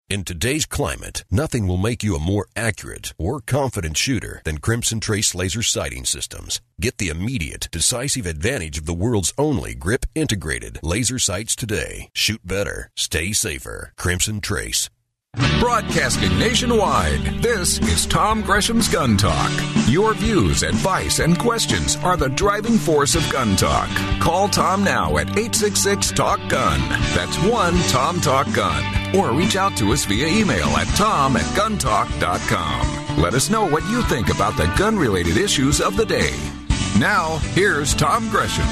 In today's climate, nothing will make you a more accurate or confident shooter than Crimson Trace laser sighting systems. Get the immediate, decisive advantage of the world's only grip-integrated laser sights today. Shoot better. Stay safer. Crimson Trace. Broadcasting nationwide, this is Tom Gresham's Gun Talk. Your views, advice, and questions are the driving force of gun talk. Call Tom now at 866-TALK-GUN. That's 1-TOM-TALK-GUN. Or reach out to us via email at tom@guntalk.com. Let us know what you think about the gun-related issues of the day. Now, here's Tom Gresham.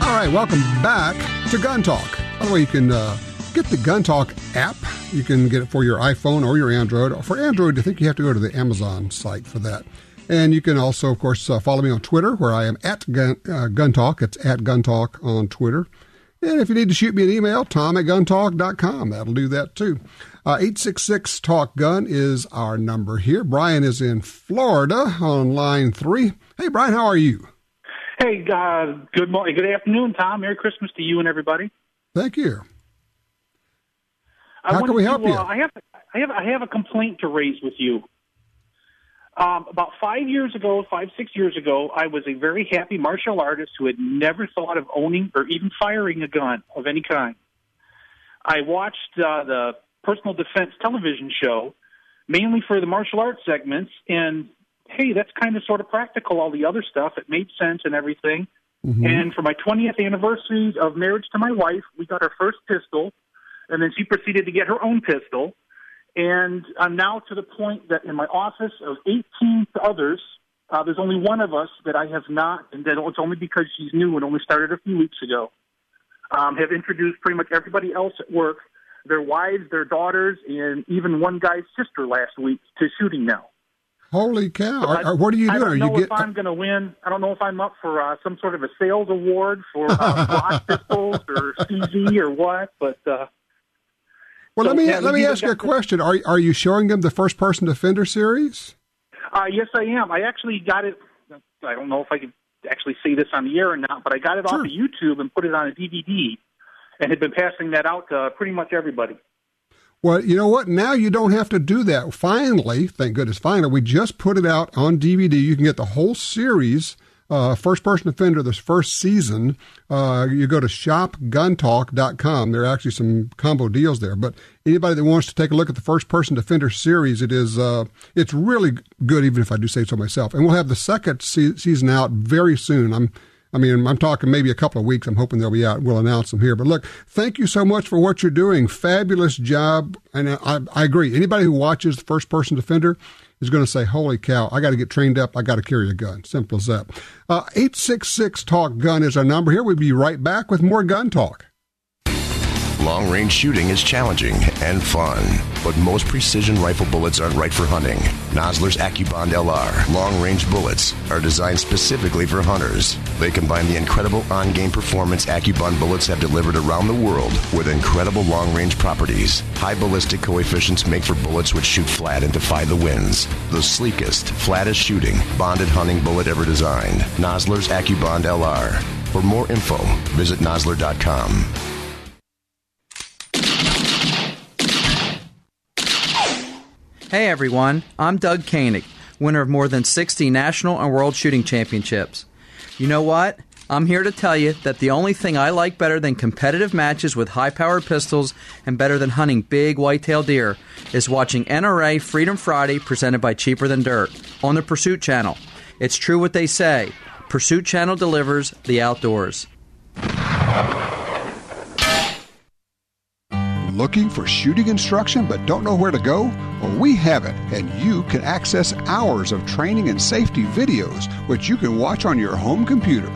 All right, welcome back to Gun Talk. By the way, you can get the Gun Talk app. You can get it for your iPhone or your Android. For Android, I think you have to go to the Amazon site for that. And you can also, of course, follow me on Twitter, where I am at Gun Talk. It's at Gun Talk on Twitter. And if you need to shoot me an email, tom@guntalk.com. That'll do that, too. 866-TALK-GUN is our number here. Brian is in Florida on line 3. Hey, Brian, how are you? Hey, good morning. Good afternoon, Tom. Merry Christmas to you and everybody. Thank you. How can we help you? I have a complaint to raise with you. About 6 years ago, I was a very happy martial artist who had never thought of owning or even firing a gun of any kind. I watched the personal defense television show, mainly for the martial arts segments, and, hey, that's kind of sort of practical, all the other stuff. It made sense and everything. Mm-hmm. And for my 20th anniversary of marriage to my wife, we got our first pistol, and then she proceeded to get her own pistol. And I'm now to the point that in my office of 18 others, there's only one of us that I have not, and it's only because she's new and only started a few weeks ago, have introduced pretty much everybody else at work, their wives, their daughters, and even one guy's sister last week to shooting now. Holy cow. So what are you doing? I don't know if I'm going to win. I don't know if I'm up for some sort of a sales award for Glock pistols or CZ or what, but... Well, let me ask you a question. Are you showing them the First Person Defender series? Yes, I am. I actually got it. I don't know if I can actually say this on the air or not, but I got it off of YouTube and put it on a DVD and had been passing that out to pretty much everybody. Well, you know what? Now you don't have to do that. Finally, thank goodness, we just put it out on DVD. You can get the whole series, First Person Defender, this first season. You go to shopguntalk.com. There are actually some combo deals there. But anybody that wants to take a look at the First Person Defender series, it's really good, even if I do say so myself. And we'll have the second season out very soon. I'm talking maybe a couple of weeks. I'm hoping they'll be out. We'll announce them here. But look, thank you so much for what you're doing. Fabulous job. And I agree. Anybody who watches the First Person Defender is going to say, holy cow, I got to get trained up. I got to carry a gun. Simple as that. 866-TALK-GUN is our number here. We'll be right back with more Gun Talk. Long-range shooting is challenging and fun, but most precision rifle bullets aren't right for hunting. Nosler's AccuBond LR long-range bullets are designed specifically for hunters. They combine the incredible on-game performance AccuBond bullets have delivered around the world with incredible long-range properties. High ballistic coefficients make for bullets which shoot flat and defy the winds. The sleekest, flattest shooting, bonded hunting bullet ever designed. Nosler's AccuBond LR. For more info, visit nosler.com. Hey everyone, I'm Doug Koenig, winner of more than 60 national and world shooting championships. You know what? I'm here to tell you that the only thing I like better than competitive matches with high-powered pistols and better than hunting big white-tailed deer is watching NRA Freedom Friday presented by Cheaper Than Dirt on the Pursuit Channel. It's true what they say. Pursuit Channel delivers the outdoors. Looking for shooting instruction but don't know where to go? Well, we have it, and you can access hours of training and safety videos, which you can watch on your home computer.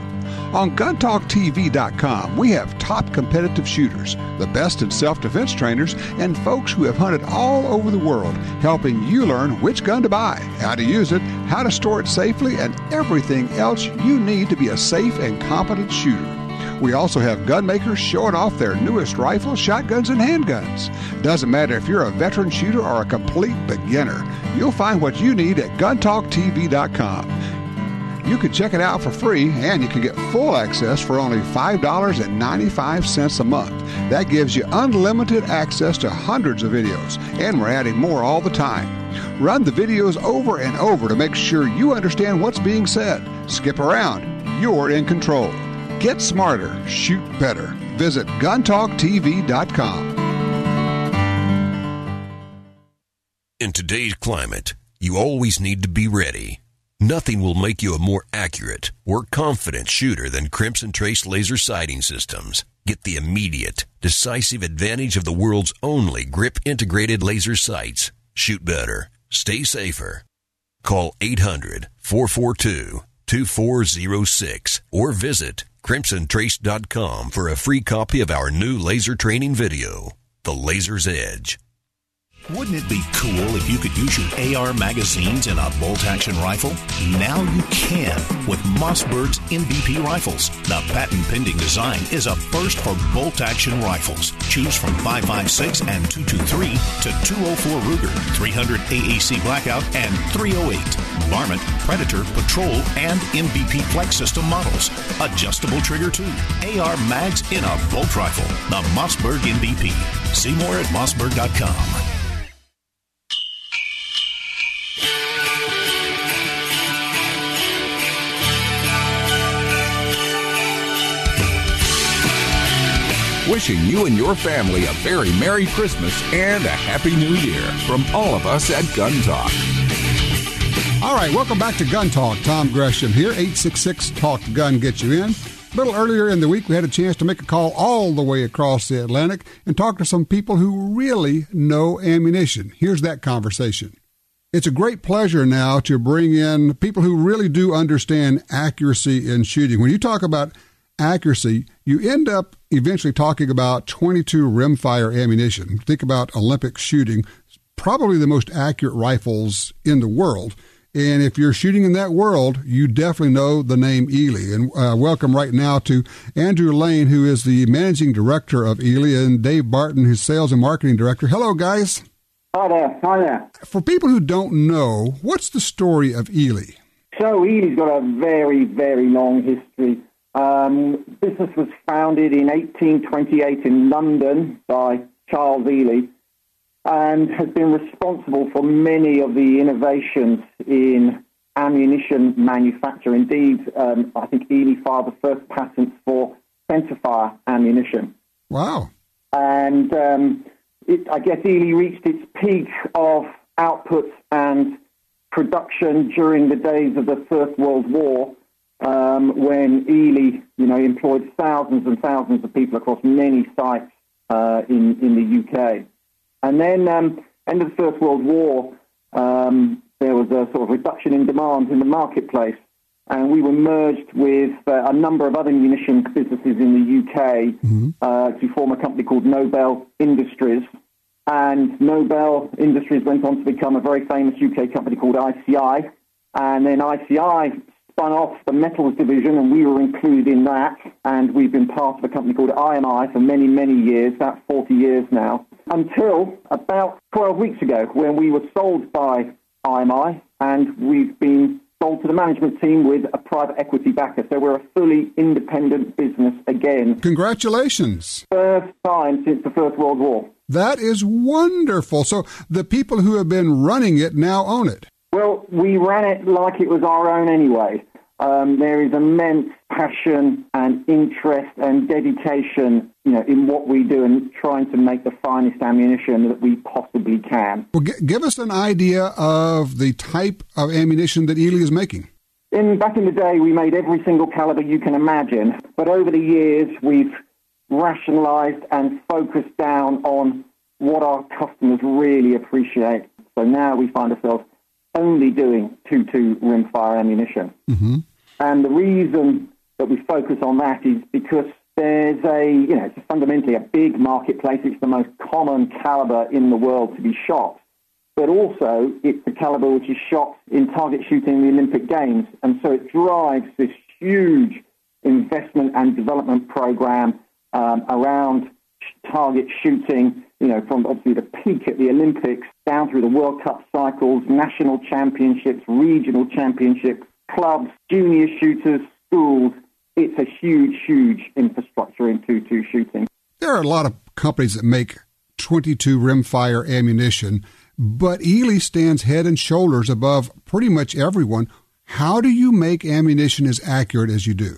On GunTalkTV.com, we have top competitive shooters, the best in self-defense trainers, and folks who have hunted all over the world, helping you learn which gun to buy, how to use it, how to store it safely, and everything else you need to be a safe and competent shooter. We also have gun makers showing off their newest rifles, shotguns, and handguns. Doesn't matter if you're a veteran shooter or a complete beginner. You'll find what you need at GunTalkTV.com. You can check it out for free, and you can get full access for only $5.95 a month. That gives you unlimited access to hundreds of videos, and we're adding more all the time. Run the videos over and over to make sure you understand what's being said. Skip around. You're in control. Get smarter. Shoot better. Visit GunTalkTV.com. In today's climate, you always need to be ready. Nothing will make you a more accurate or confident shooter than Crimson Trace laser sighting systems. Get the immediate, decisive advantage of the world's only grip-integrated laser sights. Shoot better. Stay safer. Call 800-442-2406 or visit crimsontrace.com for a free copy of our new laser training video, The Laser's Edge. Wouldn't it be cool if you could use your AR magazines in a bolt-action rifle? Now you can with Mossberg's MVP rifles. The patent-pending design is a first for bolt-action rifles. Choose from 5.56 and 223 to 204 Ruger, 300 AAC Blackout, and 308 Varmint, Predator, Patrol, and MVP Flex System models. Adjustable trigger too. AR mags in a bolt rifle. The Mossberg MVP. See more at mossberg.com. Wishing you and your family a very Merry Christmas and a Happy New Year from all of us at Gun Talk. All right, welcome back to Gun Talk. Tom Gresham here. 866-TALK-GUN gets you in. A little earlier in the week, we had a chance to make a call all the way across the Atlantic and talk to some people who really know ammunition. Here's that conversation. It's a great pleasure now to bring in people who really do understand accuracy in shooting. When you talk about accuracy, you end up eventually talking about 22 rimfire ammunition. Think about Olympic shooting, probably the most accurate rifles in the world. And if you're shooting in that world, you definitely know the name Eley. And welcome right now to Andrew Lane, who is the managing director of Eley, and Dave Barton, who's sales and marketing director. Hello, guys. Hi there. Hi there. For people who don't know, what's the story of Eley? So Eley's got a very, very long history. Business was founded in 1828 in London by Charles Eley and has been responsible for many of the innovations in ammunition manufacture. Indeed, I think Eley filed the first patents for centerfire ammunition. Wow. And I guess Eley reached its peak of output and production during the days of the First World War, when Eley, employed thousands and thousands of people across many sites in the UK. And then, end of the First World War, there was a sort of reduction in demand in the marketplace, and we were merged with a number of other munitions businesses in the UK to form a company called Nobel Industries. And Nobel Industries went on to become a very famous UK company called ICI, and then ICI spun off the metals division, and we were included in that, and we've been part of a company called IMI for many, many years, about 40 years now, until about 12 weeks ago when we were sold by IMI, and we've been sold to the management team with a private equity backer, so we're a fully independent business again. Congratulations. First time since the First World War. That is wonderful. So the people who have been running it now own it. Well, we ran it like it was our own anyway. There is immense passion and interest and dedication, in what we do and trying to make the finest ammunition that we possibly can. Well, give us an idea of the type of ammunition that Eley is making. Back in the day, we made every single caliber you can imagine, but over the years, we've rationalized and focused down on what our customers really appreciate. So now we find ourselves only doing 2.2 rimfire ammunition. Mm-hmm. And the reason that we focus on that is because there's it's fundamentally a big marketplace. It's the most common caliber in the world to be shot. But also, it's the caliber which is shot in target shooting in the Olympic Games. And so it drives this huge investment and development program around target shooting, from obviously the peak at the Olympics down through the World Cup cycles, national championships, regional championships, clubs, junior shooters, schools. It's a huge, huge infrastructure in 2.2 shooting. There are a lot of companies that make .22 rimfire ammunition, but Eley stands head and shoulders above pretty much everyone. How do you make ammunition as accurate as you do?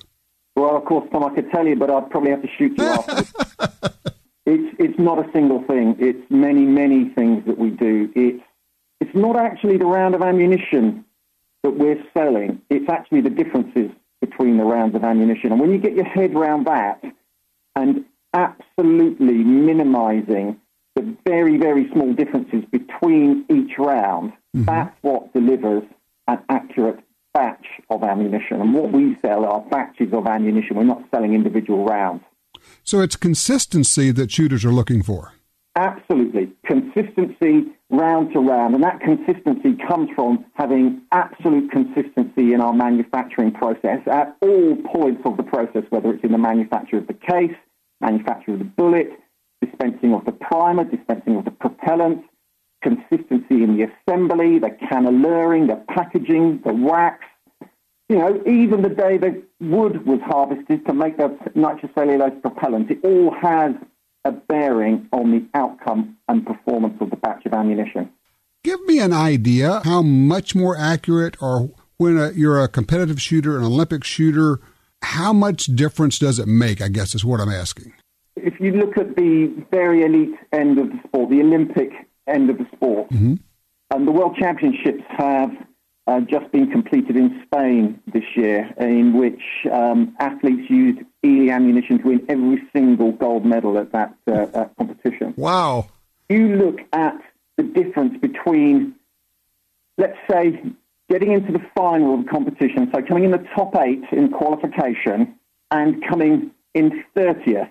Well, of course, Tom, I could tell you, but I'd probably have to shoot you after. It's not a single thing. It's many, many things that we do. It's not actually the round of ammunition that we're selling. It's actually the differences between the rounds of ammunition. And when you get your head around that and absolutely minimizing the very, very small differences between each round, that's what delivers an accurate batch of ammunition. And what we sell are batches of ammunition. We're not selling individual rounds. So it's consistency that shooters are looking for. Absolutely. Consistency round to round. And that consistency comes from having absolute consistency in our manufacturing process at all points of the process, whether it's in the manufacture of the case, manufacture of the bullet, dispensing of the primer, dispensing of the propellant, consistency in the assembly, the cannelering, the packaging, the wax. You know, even the day the wood was harvested to make the nitrocellulose propellant, it all has a bearing on the outcome and performance of the batch of ammunition. Give me an idea how much more accurate, or when you're a competitive shooter, an Olympic shooter, how much difference does it make, I guess is what I'm asking. If you look at the very elite end of the sport, the Olympic end of the sport, and the World Championships have just been completed in Spain this year, in which athletes used Eley ammunition to win every single gold medal at that competition. Wow. You look at the difference between, let's say, getting into the final of the competition, so coming in the top 8 in qualification and coming in 30th,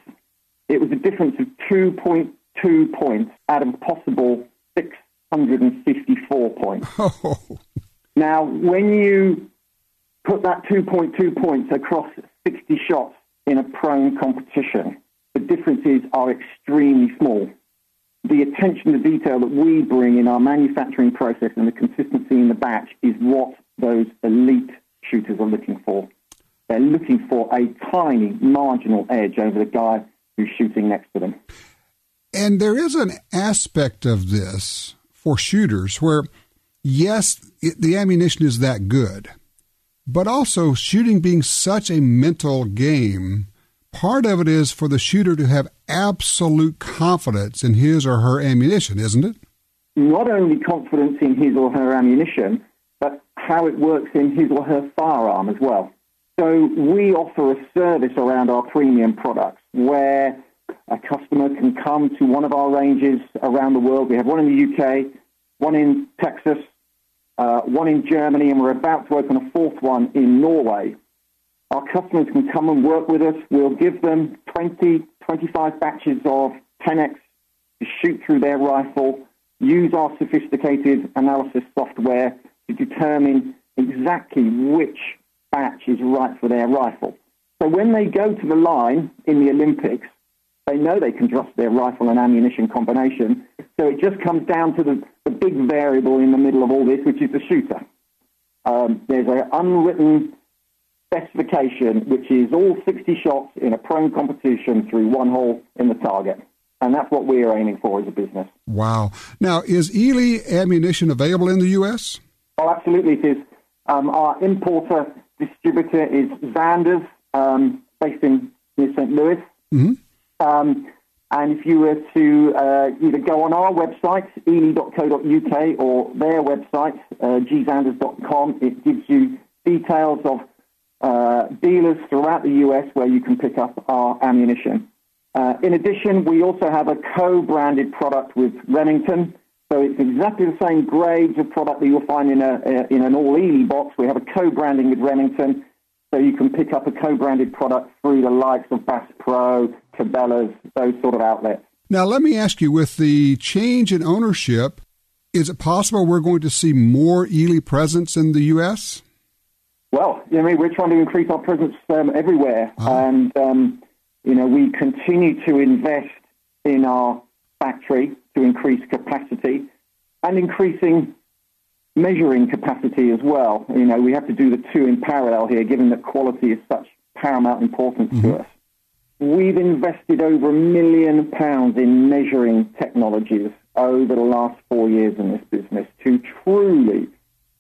it was a difference of 2.2 points out of a possible 654 points. Oh. Now, when you put that 2.2 points across 60 shots in a prone competition, the differences are extremely small. The attention to detail that we bring in our manufacturing process and the consistency in the batch is what those elite shooters are looking for. They're looking for a tiny marginal edge over the guy who's shooting next to them. And there is an aspect of this for shooters where, yes, the ammunition is that good, but also shooting being such a mental game, part of it is for the shooter to have absolute confidence in his or her ammunition, isn't it? Not only confidence in his or her ammunition, but how it works in his or her firearm as well. So we offer a service around our premium products where a customer can come to one of our ranges around the world. We have one in the UK, one in Texas, one in Germany, and we're about to open a fourth one in Norway. Our customers can come and work with us. We'll give them 20, 25 batches of 10X to shoot through their rifle, use our sophisticated analysis software to determine exactly which batch is right for their rifle. So when they go to the line in the Olympics, they know they can trust their rifle and ammunition combination. So it just comes down to the big variable in the middle of all this, which is the shooter. There's an unwritten specification, which is all 60 shots in a prone competition through one hole in the target. And that's what we're aiming for as a business. Wow. Now, is Eley ammunition available in the U.S.? Oh, absolutely it is. Our importer distributor is Zanders, based near St. Louis. Mm-hmm. And if you were to either go on our website, eley.co.uk, or their website, gzanders.com, it gives you details of dealers throughout the U.S. where you can pick up our ammunition. In addition, we also have a co-branded product with Remington. So it's exactly the same grades of product that you'll find in an all Eley box. We have a co-branding with Remington, so you can pick up a co-branded product through the likes of Bass Pro, Cabela's, those sort of outlets. Now, let me ask you, with the change in ownership, is it possible we're going to see more Eley presence in the U.S.? Well, we're trying to increase our presence everywhere. And, we continue to invest in our factory to increase capacity and increasing measuring capacity as well. You know, we have to do the two in parallel here, given that quality is such paramount importance to us. We've invested over £1 million in measuring technologies over the last 4 years in this business to truly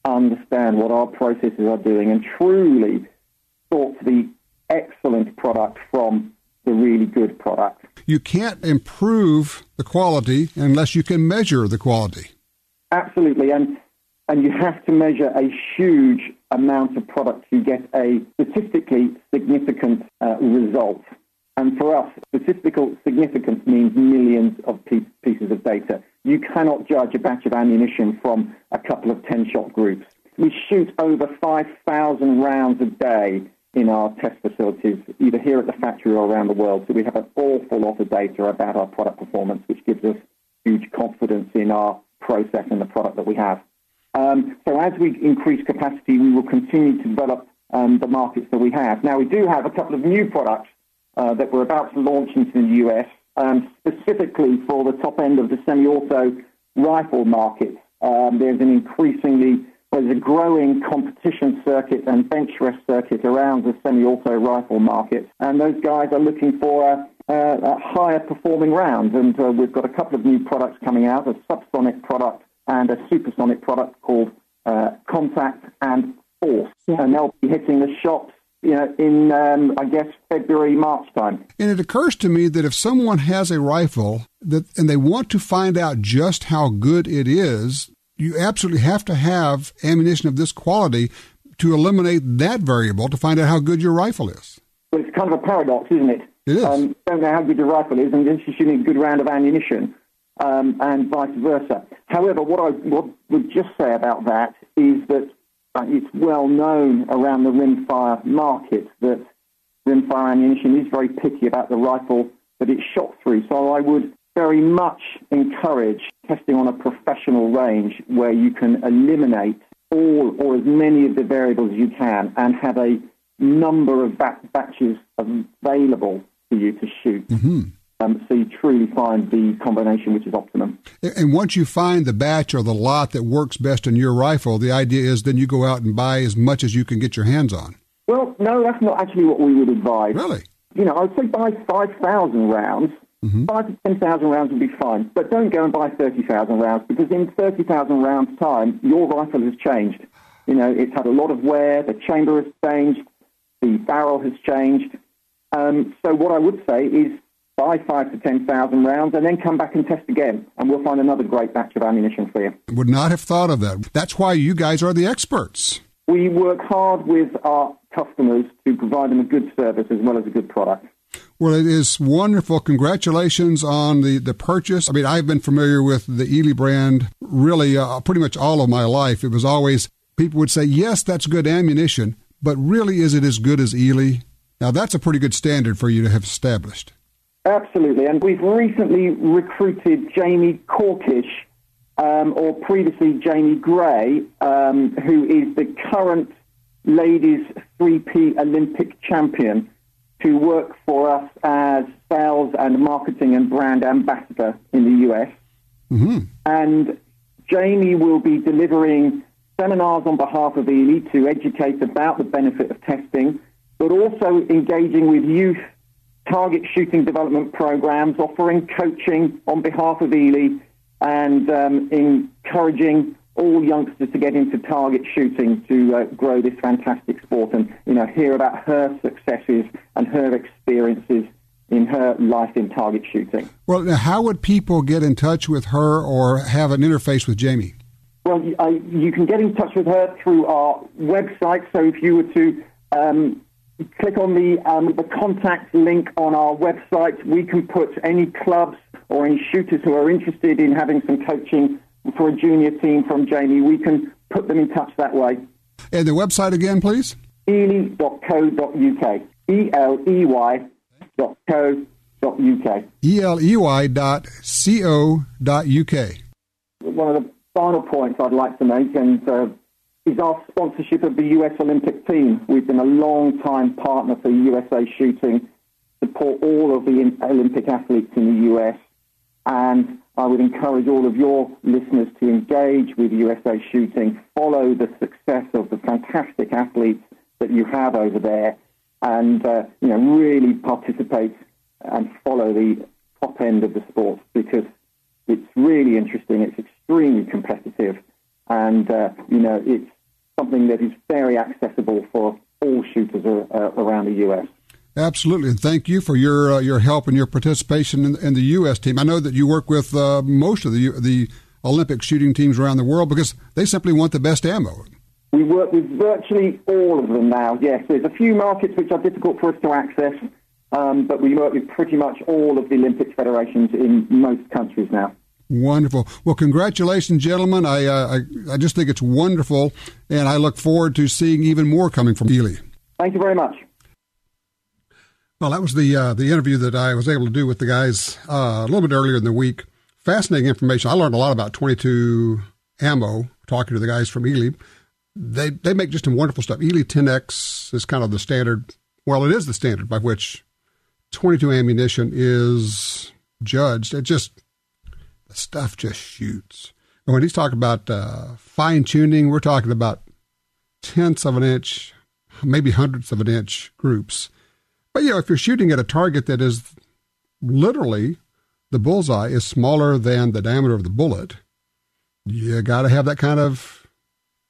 understand what our processes are doing and truly sort the excellent product from the really good product. You can't improve the quality unless you can measure the quality. Absolutely, and you have to measure a huge amount of product to get a statistically significant result. And for us, statistical significance means millions of pieces of data. You cannot judge a batch of ammunition from a couple of 10-shot groups. We shoot over 5,000 rounds a day in our test facilities, either here at the factory or around the world. So we have an awful lot of data about our product performance, which gives us huge confidence in our process and the product that we have. So as we increase capacity, we will continue to develop the markets that we have. Now, we do have a couple of new products that we're about to launch into the US, specifically for the top end of the semi-auto rifle market. There's a growing competition circuit and bench rest circuit around the semi-auto rifle market, and those guys are looking for a higher performing round. And we've got a couple of new products coming out, a subsonic product and a supersonic product called Contact and Force, and they'll be hitting the shops in, I guess, February, March time. And it occurs to me that if someone has a rifle and they want to find out just how good it is, you absolutely have to have ammunition of this quality to eliminate that variable to find out how good your rifle is. Well, it's kind of a paradox, isn't it? It is. Don't know how good your rifle is, and then you're shooting a good round of ammunition, and vice versa. However, what I would just say about that is that it's well known around the rimfire market that rimfire ammunition is very picky about the rifle that it's shot through. So I would very much encourage testing on a professional range where you can eliminate all or as many of the variables as you can and have a number of batches available for you to shoot. Mm-hmm. So you truly find the combination which is optimum. And once you find the batch or the lot that works best in your rifle, the idea is then you go out and buy as much as you can get your hands on. Well, no, that's not actually what we would advise. Really? I would say buy 5,000 rounds. Mm-hmm. 5,000 to 10,000 rounds would be fine. But don't go and buy 30,000 rounds, because in 30,000 rounds' time, your rifle has changed. It's had a lot of wear, the chamber has changed, the barrel has changed. So what I would say is buy 5,000 to 10,000 rounds and then come back and test again, and we'll find another great batch of ammunition for you. Would not have thought of that. That's why you guys are the experts. We work hard with our customers to provide them a good service as well as a good product. Well, it is wonderful. Congratulations on the purchase. I mean, I've been familiar with the Eley brand really pretty much all of my life. It was always, people would say, yes, that's good ammunition, but really, is it as good as Eley? Now, that's a pretty good standard for you to have established. Absolutely, and we've recently recruited Jamie Corkish, or previously Jamie Gray, who is the current ladies 3P Olympic champion, to work for us as sales and marketing and brand ambassador in the US. Mm-hmm. And Jamie will be delivering seminars on behalf of Eley to educate about the benefit of testing, but also engaging with youth target shooting development programs, offering coaching on behalf of Eley, and encouraging all youngsters to get into target shooting to grow this fantastic sport and hear about her successes and her experiences in her life in target shooting. Well, now, how would people get in touch with her or have an interface with Jamie? Well, you can get in touch with her through our website. So if you were to click on the contact link on our website, we can put any clubs or any shooters who are interested in having some coaching for a junior team from Jamie. We can put them in touch that way. And the website again, please? Eley.co.uk. eley.co.uk. eley.co.uk. One of the final points I'd like to make is our sponsorship of the US Olympic team. We've been a long-time partner for USA Shooting, support all of the Olympic athletes in the US, and I would encourage all of your listeners to engage with USA Shooting, follow the success of the fantastic athletes that you have over there, and really participate and follow the top end of the sport, because it's really interesting, it's extremely competitive, and it's something that is very accessible for all shooters around the U.S. Absolutely, and thank you for your help and your participation in the U.S. team. I know that you work with most of the Olympic shooting teams around the world because they simply want the best ammo. We work with virtually all of them now, yes. There's a few markets which are difficult for us to access, but we work with pretty much all of the Olympic federations in most countries now. Wonderful. Well, congratulations, gentlemen. I just think it's wonderful, and I look forward to seeing even more coming from Eley. Thank you very much. Well, that was the interview that I was able to do with the guys a little bit earlier in the week. Fascinating information. I learned a lot about 22 ammo talking to the guys from Eley. They make just some wonderful stuff. Eley 10X is kind of the standard. Well, it is the standard by which 22 ammunition is judged. The stuff just shoots. And when he's talking about fine tuning, we're talking about tenths of an inch, maybe hundredths of an inch groups. But, if you're shooting at a target that is literally, the bullseye is smaller than the diameter of the bullet, you got to have that kind of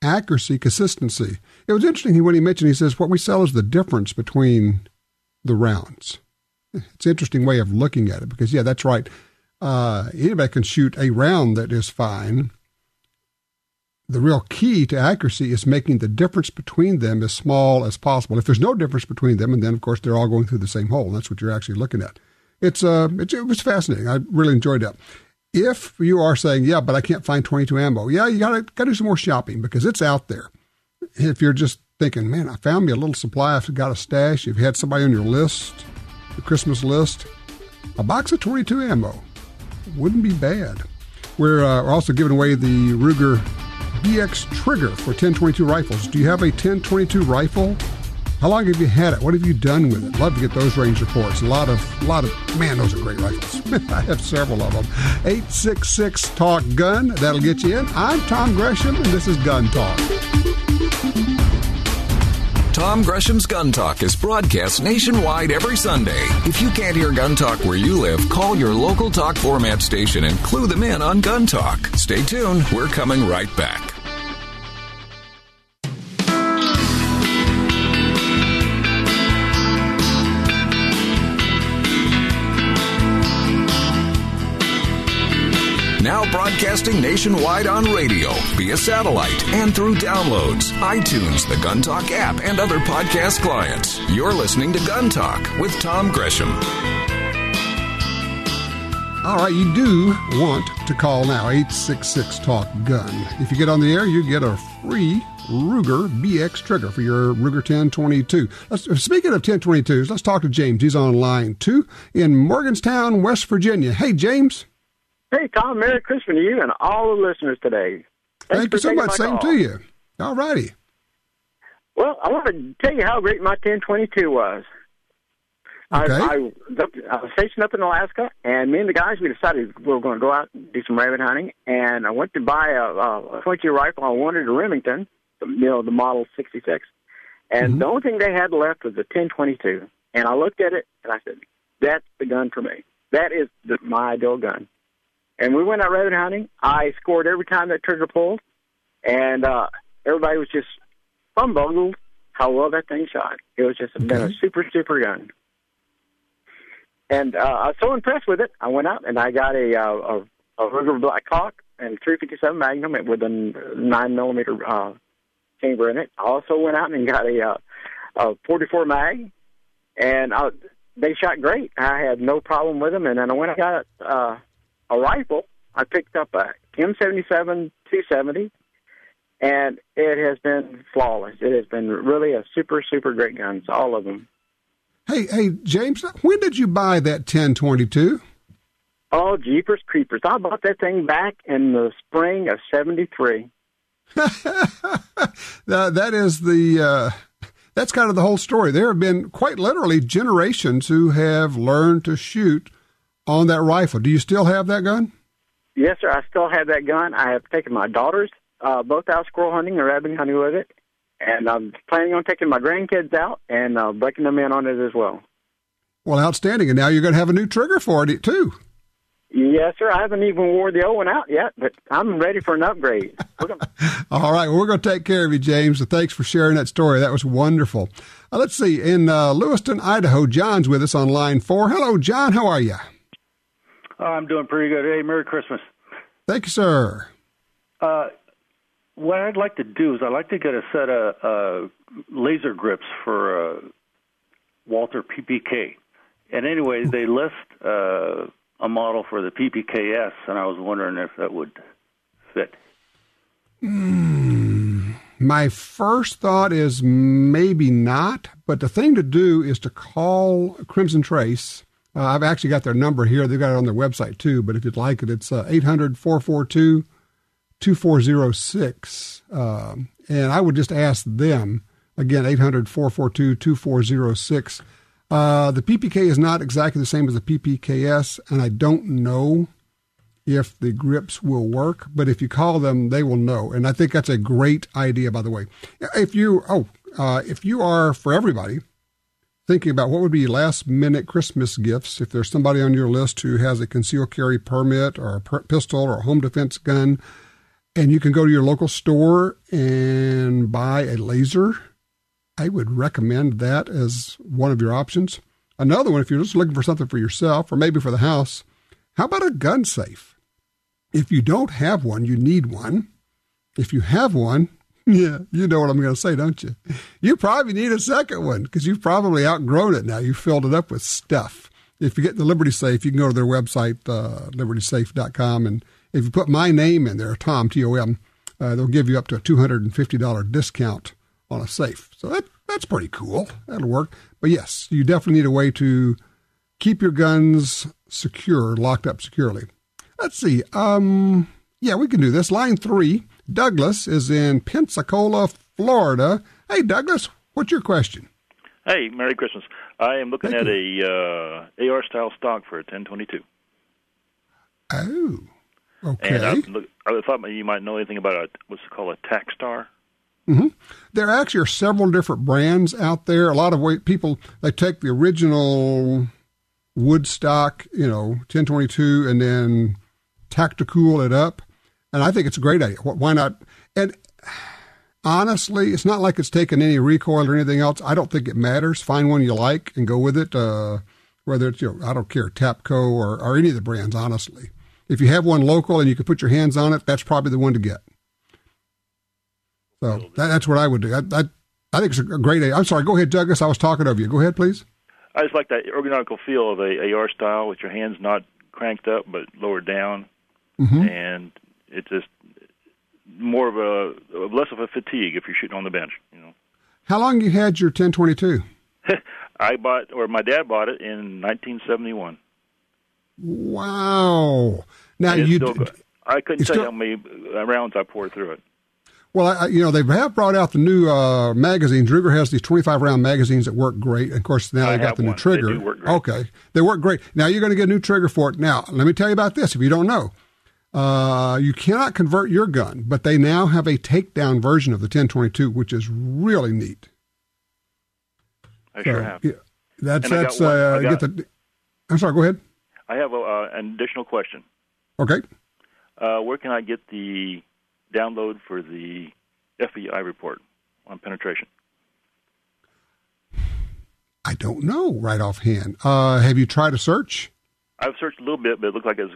accuracy, consistency. It was interesting when he mentioned, he says, what we sell is the difference between the rounds. It's an interesting way of looking at it because, that's right. Anybody can shoot a round that is fine. The real key to accuracy is making the difference between them as small as possible. If there's no difference between them, and then, of course, they're all going through the same hole, and that's what you're actually looking at. It was fascinating. I really enjoyed that. If you are saying, but I can't find 22 ammo, you got to do some more shopping because it's out there. If you're just thinking, man, I found me a little supply, I've got a stash, you've had somebody on your list, your Christmas list, a box of 22 ammo wouldn't be bad. We're also giving away the Ruger BX trigger for 10/22 rifles. Do you have a 10/22 rifle? How long have you had it? What have you done with it? Love to get those range reports. A lot of, man, those are great rifles. I have several of them. 866-TALK-GUN. That'll get you in. I'm Tom Gresham, and this is Gun Talk. Tom Gresham's Gun Talk is broadcast nationwide every Sunday. If you can't hear Gun Talk where you live, call your local talk format station and clue them in on Gun Talk. Stay tuned. We're coming right back. Now broadcasting nationwide on radio, via satellite, and through downloads, iTunes, the Gun Talk app, and other podcast clients. You're listening to Gun Talk with Tom Gresham. All right, you do want to call now, 866-TALK-GUN. If you get on the air, you get a free Ruger BX trigger for your Ruger 1022. Speaking of 1022s, let's talk to James. He's on line 2 in Morgantown, West Virginia. Hey, James. Hey, Tom, Merry Christmas to you and all the listeners today. Thank you so much. Same to you. All righty. Well, I want to tell you how great my 1022 was. Okay. I was stationed up in Alaska, and me and the guys, we decided we were going to go out and do some rabbit hunting, and I went to buy a 22 rifle. I wanted a Remington, the Model 66, and the only thing they had left was the 1022, and I looked at it, and I said, that's the gun for me. That is my ideal gun. And we went out rabbit hunting. I scored every time that trigger pulled, and everybody was just bumbugled how well that thing shot. It was just been a super, super gun. And I was so impressed with it, I went out and I got a Ruger Black Hawk and 357 Magnum with a 9mm chamber in it. I also went out and got a 44 mag, and they shot great. I had no problem with them. And then when I got a rifle, I picked up a M77 270, and it has been flawless. It has been really a super, super great gun, all of them. Hey, James, when did you buy that 1022? Oh, jeepers creepers. I bought that thing back in the spring of 73. That is that's kind of the whole story. There have been quite literally generations who have learned to shoot on that rifle. Do you still have that gun? Yes, sir. I still have that gun. I have taken my daughters both out squirrel hunting or rabbit hunting with it, and I'm planning on taking my grandkids out and breaking them in on it as well. Well, outstanding. And now you're going to have a new trigger for it, too. Yes, sir. I haven't even wore the old one out yet, but I'm ready for an upgrade. All right. Well, we're going to take care of you, James. So thanks for sharing that story. That was wonderful. Let's see. In Lewiston, Idaho, John's with us on line 4. Hello, John. How are you? I'm doing pretty good. Hey, Merry Christmas. Thank you, sir. What I'd like to do is I'd like to get a set of laser grips for Walther PPK. And anyway, they list a model for the PPKS, and I was wondering if that would fit. My first thought is maybe not, but the thing to do is to call Crimson Trace. I've actually got their number here. They've got it on their website, too, but if you'd like it, it's 800-442-2406. And I would just ask them, again, 800-442-2406. The PPK is not exactly the same as the PPKS, and I don't know if the grips will work, but if you call them, they will know. And I think that's a great idea, by the way. If you are, for everybody, thinking about what would be last-minute Christmas gifts, if there's somebody on your list who has a concealed carry permit or a pistol or a home defense gun, and you can go to your local store and buy a laser, I would recommend that as one of your options. Another one, if you're just looking for something for yourself or maybe for the house, how about a gun safe? If you don't have one, you need one. If you have one, yeah, you know what I'm going to say, don't you? You probably need a second one because you've probably outgrown it now. You've filled it up with stuff. If you get the Liberty Safe, you can go to their website, libertysafe.com, and if you put my name in there, Tom, T-O-M, they'll give you up to a $250 discount on a safe. So that's pretty cool. That'll work. But yes, you definitely need a way to keep your guns secure, locked up securely. Let's see. Yeah, we can do this. Line 3, Douglas is in Pensacola, Florida. Hey, Douglas, what's your question? Hey, Merry Christmas. I am looking at a AR-style stock for a 1022. Oh, okay. And I thought maybe you might know anything about what's called a TAC Star. Mm-hmm. There actually are several different brands out there. A lot of people, they take the original wood stock, 1022, and then tactical it up. And I think it's a great idea. Why not? And honestly, it's not like it's taken any recoil or anything else. I don't think it matters. Find one you like and go with it. Whether it's, I don't care, Tapco or any of the brands, honestly. If you have one local and you can put your hands on it, that's probably the one to get. So that's what I would do. I think it's a great idea. I'm sorry. Go ahead, Douglas. I was talking over you. Go ahead, please. I just like that ergonomical feel of a AR style with your hands not cranked up but lowered down. Mm-hmm. And it's just more of less of a fatigue if you're shooting on the bench. How long you had your 1022? My dad bought it in 1971. Wow! Now I couldn't tell you how many rounds I poured through it. Well, they have brought out the new magazines. Ruger has these 25-round magazines that work great. And, of course, now they got the new trigger. They do work great. Okay. They work great. Now, you're going to get a new trigger for it. Now, let me tell you about this if you don't know. You cannot convert your gun, but they now have a takedown version of the 1022, which is really neat. I sure have. Yeah, I'm sorry, go ahead. I have an additional question. Okay. Where can I get the download for the FBI report on penetration? I don't know right offhand. Have you tried a search? I've searched a little bit, but it looked like it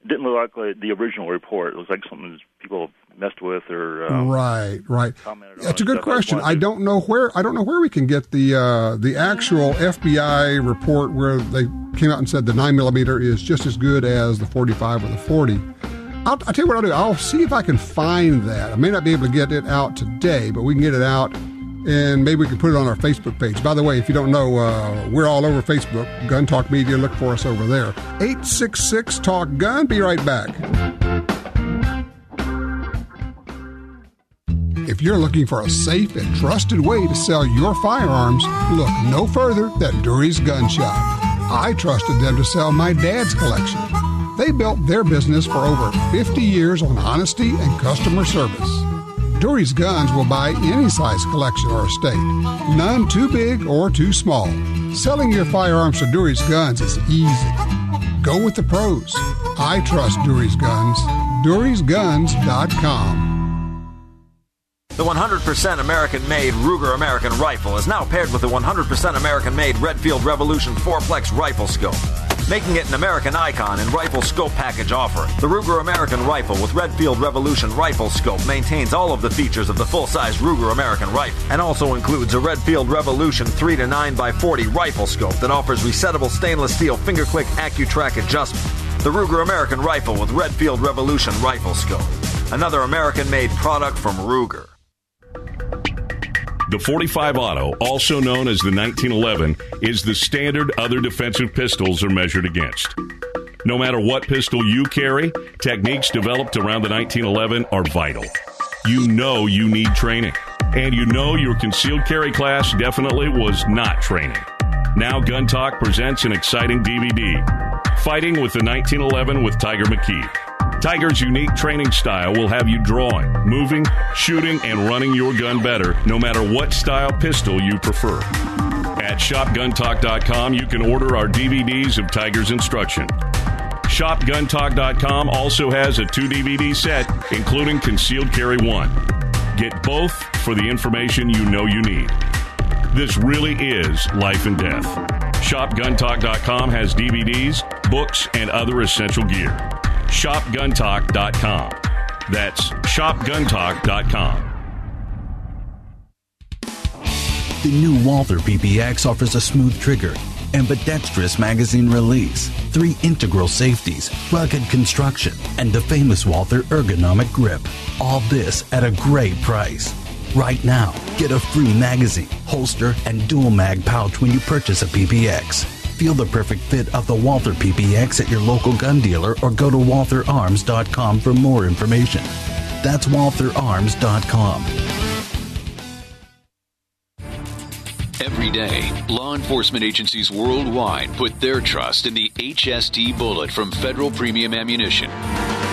didn't look like the original report. It was like something people messed with or right. That's a good question. I don't know where we can get the actual FBI report where they came out and said the 9mm is just as good as the 45 or the 40. I'll tell you what I'll do. I'll see if I can find that. I may not be able to get it out today, but we can get it out, and maybe we can put it on our Facebook page. By the way, if you don't know, we're all over Facebook. Gun Talk Media, look for us over there. 866-TALK-GUN. Be right back. If you're looking for a safe and trusted way to sell your firearms, look no further than Dury's Gun Shop. I trusted them to sell my dad's collection. They built their business for over 50 years on honesty and customer service. Dury's Guns will buy any size collection or estate, none too big or too small. Selling your firearms to Dury's Guns is easy. Go with the pros. I trust Dury's Guns. DurysGuns.com. The 100% American-made Ruger American Rifle is now paired with the 100% American-made Redfield Revolution 4-Plex Rifle Scope, making it an American icon and rifle scope package offer. The Ruger American Rifle with Redfield Revolution Rifle Scope maintains all of the features of the full-size Ruger American Rifle and also includes a Redfield Revolution 3 to 9x40 rifle scope that offers resettable stainless steel finger-click AccuTrack adjustment. The Ruger American Rifle with Redfield Revolution Rifle Scope, another American-made product from Ruger. The .45 Auto, also known as the 1911, is the standard other defensive pistols are measured against. No matter what pistol you carry, techniques developed around the 1911 are vital. You know you need training, and you know your concealed carry class definitely was not training. Now Gun Talk presents an exciting DVD, Fighting with the 1911 with Tiger McKee. Tiger's unique training style will have you drawing, moving, shooting, and running your gun better, no matter what style pistol you prefer. At ShopGunTalk.com, you can order our DVDs of Tiger's instruction. ShopGunTalk.com also has a 2-DVD set, including Concealed Carry 1. Get both for the information you know you need. This really is life and death. ShopGunTalk.com has DVDs, books, and other essential gear. ShopGunTalk.com. That's ShopGunTalk.com. The new Walther PPX offers a smooth trigger, ambidextrous magazine release, 3 integral safeties, rugged construction, and the famous Walther ergonomic grip. All this at a great price. Right now, get a free magazine, holster, and dual mag pouch when you purchase a PPX. Feel the perfect fit of the Walther PPX at your local gun dealer or go to WaltherArms.com for more information. That's WaltherArms.com. Every day, law enforcement agencies worldwide put their trust in the HST bullet from Federal Premium Ammunition.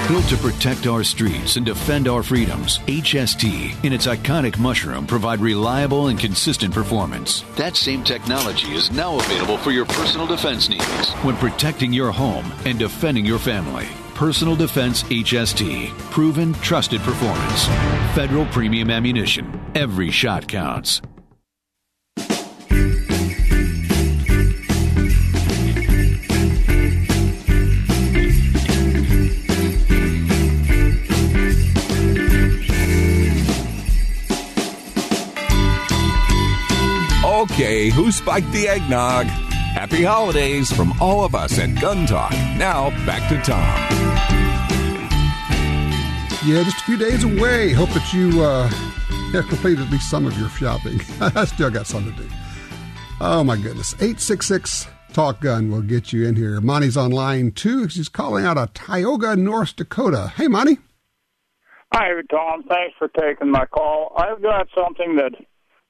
Built to protect our streets and defend our freedoms, HST, in its iconic mushroom, provide reliable and consistent performance. That same technology is now available for your personal defense needs when protecting your home and defending your family. Personal Defense HST. Proven, trusted performance. Federal Premium Ammunition. Every shot counts. Okay, who spiked the eggnog? Happy holidays from all of us at Gun Talk. Now, back to Tom. Yeah, just a few days away. Hope that you have completed at least some of your shopping. I still got some to do. Oh, my goodness. 866-TALK-GUN will get you in here. Monty's on line 2. She's calling out of Tioga, North Dakota. Hey, Monty. Hi, Tom. Thanks for taking my call. I've got something that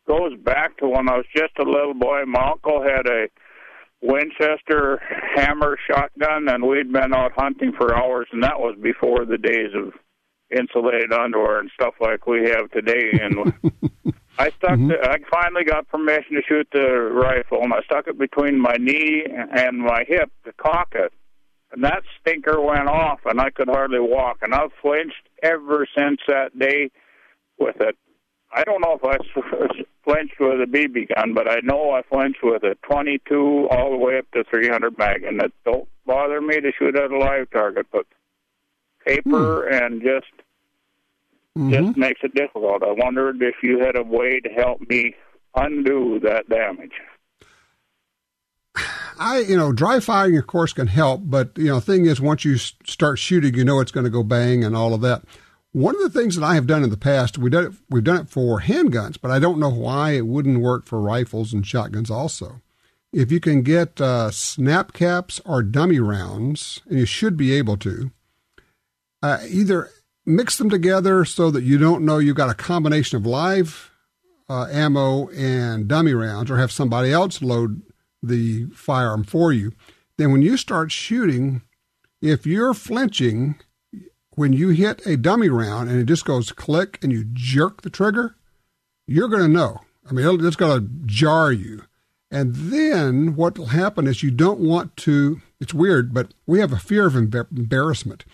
goes back to when I was just a little boy. My uncle had a Winchester hammer shotgun, and we'd been out hunting for hours, and that was before the days of insulated underwear and stuff like we have today. And I finally got permission to shoot the rifle, and I stuck it between my knee and my hip to cock it. And that stinker went off, and I could hardly walk. And I've flinched ever since that day with it. I don't know if I flinched with a BB gun, but I know I flinched with a 22 all the way up to 300 mag, and it don't bother me to shoot at a live target, but paper and just makes it difficult. I wondered if you had a way to help me undo that damage. Dry firing, of course, can help, but, the thing is, once you start shooting, it's going to go bang and all of that. One of the things that I have done in the past, we've done it for handguns, but I don't know why it wouldn't work for rifles and shotguns also. If you can get snap caps or dummy rounds, and you should be able to, either mix them together so that you don't know you've got a combination of live ammo and dummy rounds, or have somebody else load the firearm for you. Then when you start shooting, if you're flinching when you hit a dummy round and it just goes click and you jerk the trigger, you're going to know. I mean, it's going to jar you. And then what will happen is you don't want to, it's weird, but we have a fear of embarrassment.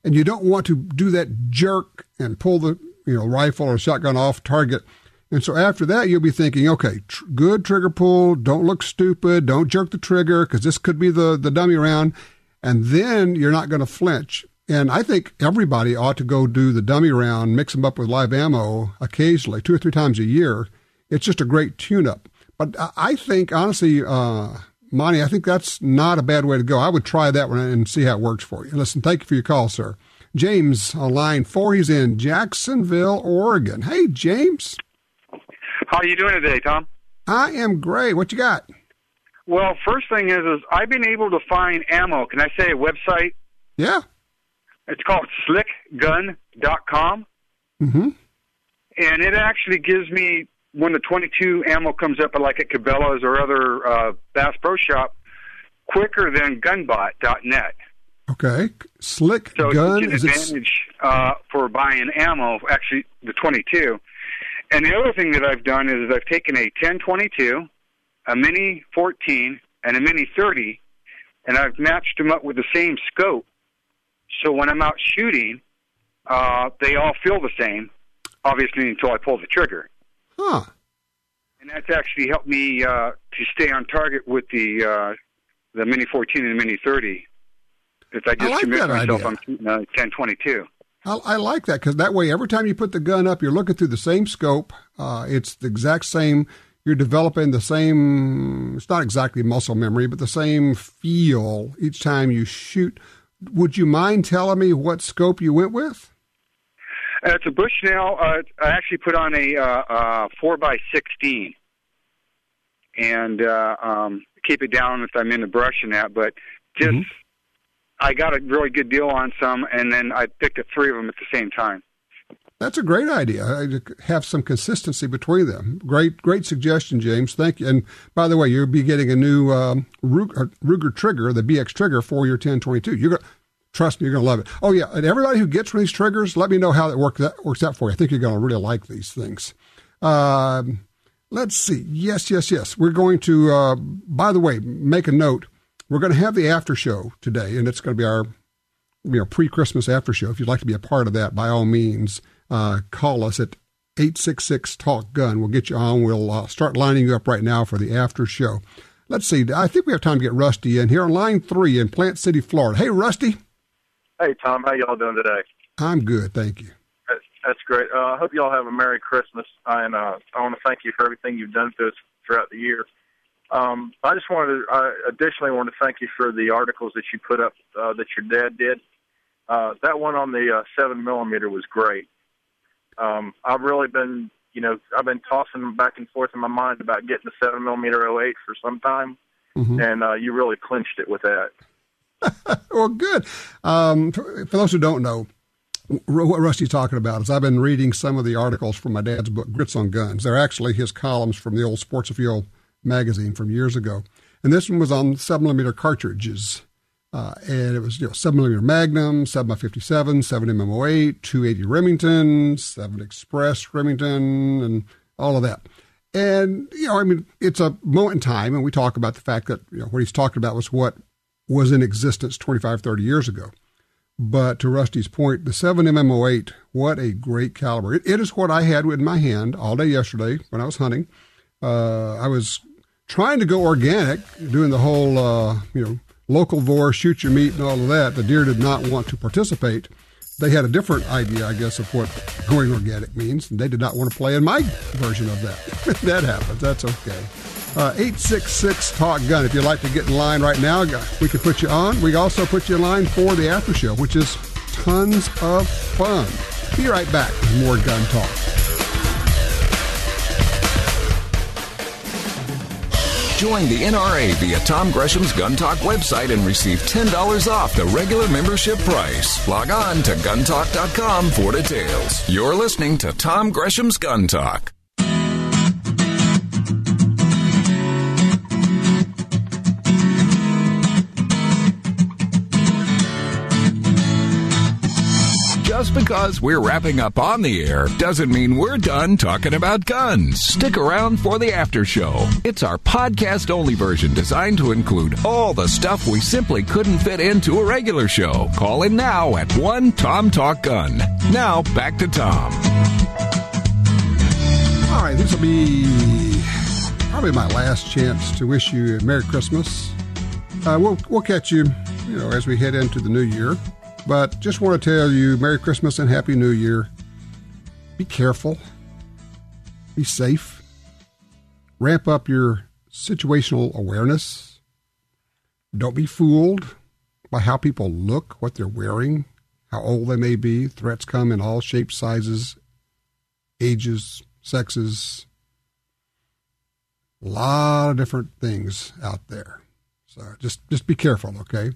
And you don't want to do that jerk and pull the rifle or shotgun off target. And so after that, you'll be thinking, okay, good trigger pull, don't look stupid, don't jerk the trigger because this could be the dummy round. And then you're not going to flinch. And I think everybody ought to go do the dummy round, mix them up with live ammo occasionally, 2 or 3 times a year. It's just a great tune-up. But I think, honestly, Monty, I think that's not a bad way to go. I would try that one and see how it works for you. Listen, thank you for your call, sir. James on line 4, he's in Jacksonville, Oregon. Hey, James. How are you doing today, Tom? I am great. What you got? Well, first thing is I've been able to find ammo. Can I say a website? Yeah. It's called slickgun.com. Mm-hmm. And it actually gives me, when the 22 ammo comes up like at Cabela's or other Bass Pro Shop, quicker than gunbot.net. Okay. Slick so Gun. So it's an advantage for buying ammo, actually the 22. And the other thing that I've done is I've taken a 10-22, a Mini 14, and a Mini 30, and I've matched them up with the same scope. So when I'm out shooting, they all feel the same, obviously, until I pull the trigger. Huh. And that's actually helped me to stay on target with the Mini 14 and the Mini 30. If I just commit myself, I'm shooting a 10-22. I like that because that way, every time you put the gun up, you're looking through the same scope. It's the exact same. You're developing the same, it's not exactly muscle memory, but the same feel each time you shoot. Would you mind telling me what scope you went with? It's a Bushnell. I actually put on a 4x16 and keep it down if I'm in the brush and that, but just I got a really good deal on some, and then I picked up 3 of them at the same time. That's a great idea. Have some consistency between them. Great suggestion, James. Thank you. And by the way, you'll be getting a new Ruger trigger, the BX trigger for your 10-22. Trust me, you're going to love it. Oh, yeah, and everybody who gets one of these triggers, let me know how that works out for you. I think you're going to really like these things. Let's see. Yes. We're going to, by the way, make a note. We're going to have the after show today, and it's going to be our pre-Christmas after show. If you'd like to be a part of that, by all means, call us at 866-TALK-GUN. We'll get you on. We'll start lining you up right now for the after show. Let's see. I think we have time to get Rusty in here on line 3 in Plant City, Florida. Hey, Rusty. Hey, Tom. How y'all doing today? I'm good, thank you. That's great. I hope y'all have a Merry Christmas, and I want to thank you for everything you've done to us throughout the year. I just additionally want to thank you for the articles that you put up that your dad did. That one on the 7mm was great. I've really been, I've been tossing back and forth in my mind about getting the 7mm 08 for some time, and you really clinched it with that. Well, good. For those who don't know, what Rusty's talking about is I've been reading some of the articles from my dad's book, Grits on Guns. They're actually his columns from the old Sportsophile magazine from years ago. And this one was on 7mm cartridges. And it was 7mm Magnum, 7x57, 7mm 08, 280 Remington, 7 Express Remington, and all of that. And, it's a moment in time, and we talk about the fact that, what he's talking about was what was in existence 25, 30 years ago. But to Rusty's point, the 7mm 08, what a great caliber. It is what I had in my hand all day yesterday when I was hunting. I was trying to go organic, doing the whole, local vor, shoot your meat and all of that. The deer did not want to participate. They had a different idea, I guess, of what going organic means, and they did not want to play in my version of that. That happens. That's okay. 866-TALK-GUN. If you'd like to get in line right now, we can put you on. We also put you in line for the after show, which is tons of fun. Be right back with more gun talk. Join the NRA via Tom Gresham's Gun Talk website and receive $10 off the regular membership price. Log on to guntalk.com for details. You're listening to Tom Gresham's Gun Talk. Just because we're wrapping up on the air doesn't mean we're done talking about guns. Stick around for the after show. It's our podcast-only version designed to include all the stuff we simply couldn't fit into a regular show. Call in now at 1-TOM-TALK-GUN. Now, back to Tom. All right, this will be probably my last chance to wish you a Merry Christmas. We'll catch you, as we head into the new year. But just want to tell you Merry Christmas and Happy New Year. Be careful. Be safe. Ramp up your situational awareness. Don't be fooled by how people look, what they're wearing, how old they may be. Threats come in all shapes, sizes, ages, sexes. A lot of different things out there. So just be careful, okay?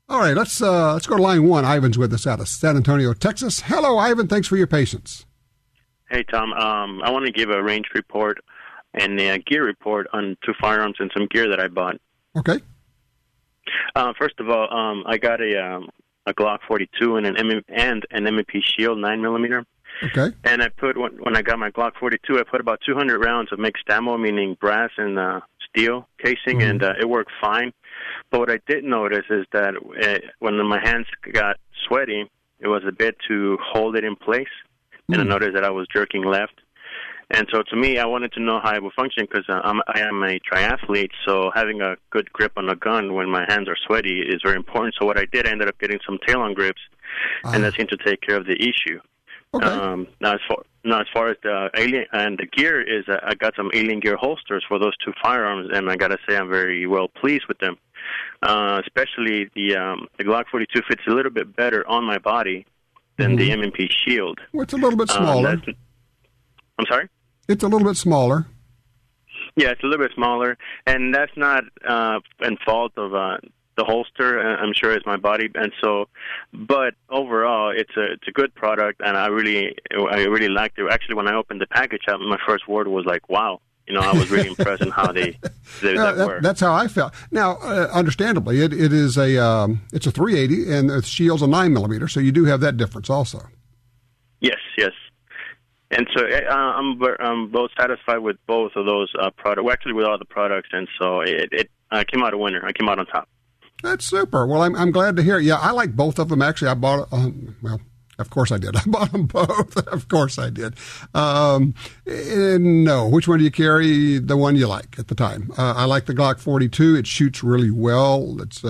All right, let's go to line one. Ivan's with us out of San Antonio, Texas. Hello, Ivan. Thanks for your patience. Hey, Tom. I want to give a range report and a gear report on 2 firearms and some gear that I bought. Okay. First of all, I got a Glock 42 and an M&P Shield 9mm. Okay. And I put when I got my Glock 42, I put about 200 rounds of mixed ammo, meaning brass and steel casing, and it worked fine. But what I did notice is that when my hands got sweaty, it was a bit to hold it in place, and I noticed that I was jerking left. And so to me, I wanted to know how it would function because I am a triathlete, so having a good grip on a gun when my hands are sweaty is very important. So what I did, I ended up getting some tail-on grips, and that seemed to take care of the issue. Okay. Now, as far as the alien and the gear is, I got some alien gear holsters for those 2 firearms, and I got to say I'm very well pleased with them. Especially the Glock 42 fits a little bit better on my body than the M&P Shield. Well, it's a little bit smaller. I'm sorry? It's a little bit smaller. Yeah, it's a little bit smaller, and that's not in fault of the holster. I'm sure it's my body, and so. But overall, it's a good product, and I really liked it. Actually, when I opened the package up, my first word was like, "Wow." I was really impressed in how they were. That's how I felt. Now, understandably, it is it's a 380, and the Shield's a 9mm, so you do have that difference also. Yes. And so I'm both satisfied with both of those products. Well, actually, with all the products, and so I came out a winner. I came out on top. That's super. Well, I'm glad to hear it. Yeah, I like both of them. Actually, I bought of course I did. I bought them both. Of course I did. No, which one do you carry? The one you like at the time. I like the Glock 42. It shoots really well. It's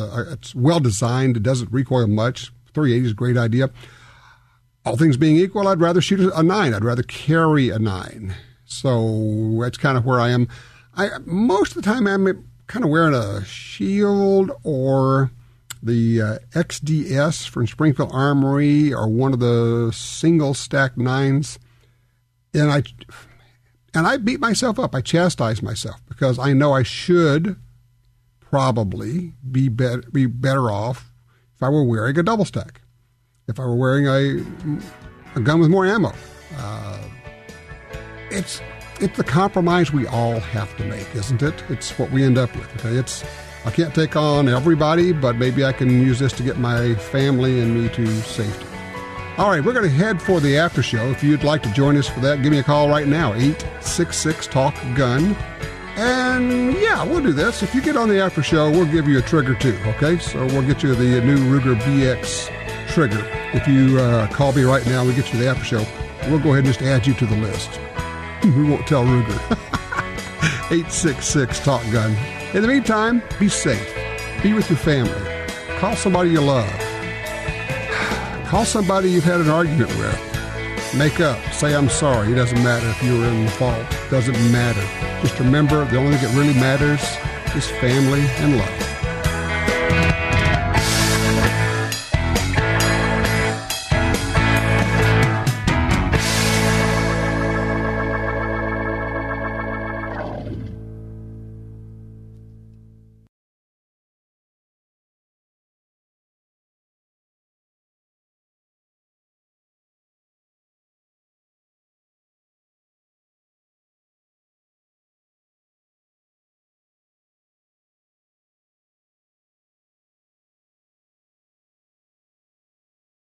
well designed. It doesn't recoil much. 380 is a great idea. All things being equal, I'd rather shoot a 9. I'd rather carry a 9. So that's kind of where I am. Most of the time I'm kind of wearing a Shield or the XDS from Springfield Armory or one of the single stack 9s. And I beat myself up. I chastise myself because I know I should probably be better off if I were wearing a double stack. If I were wearing a gun with more ammo. It's the compromise we all have to make, isn't it? It's what we end up with. Okay, I can't take on everybody, but maybe I can use this to get my family and me to safety. All right, we're going to head for the after show. If you'd like to join us for that, give me a call right now, 866-TALK-GUN. And yeah, we'll do this. If you get on the after show, we'll give you a trigger too, okay? So we'll get you the new Ruger BX trigger. If you call me right now, we'll get you the after show. We'll go ahead and just add you to the list. We won't tell Ruger. 866-TALK-GUN. In the meantime, be safe. Be with your family. Call somebody you love. Call somebody you've had an argument with. Make up. Say, I'm sorry. It doesn't matter if you were in fault. It doesn't matter. Just remember, the only thing that really matters is family and love.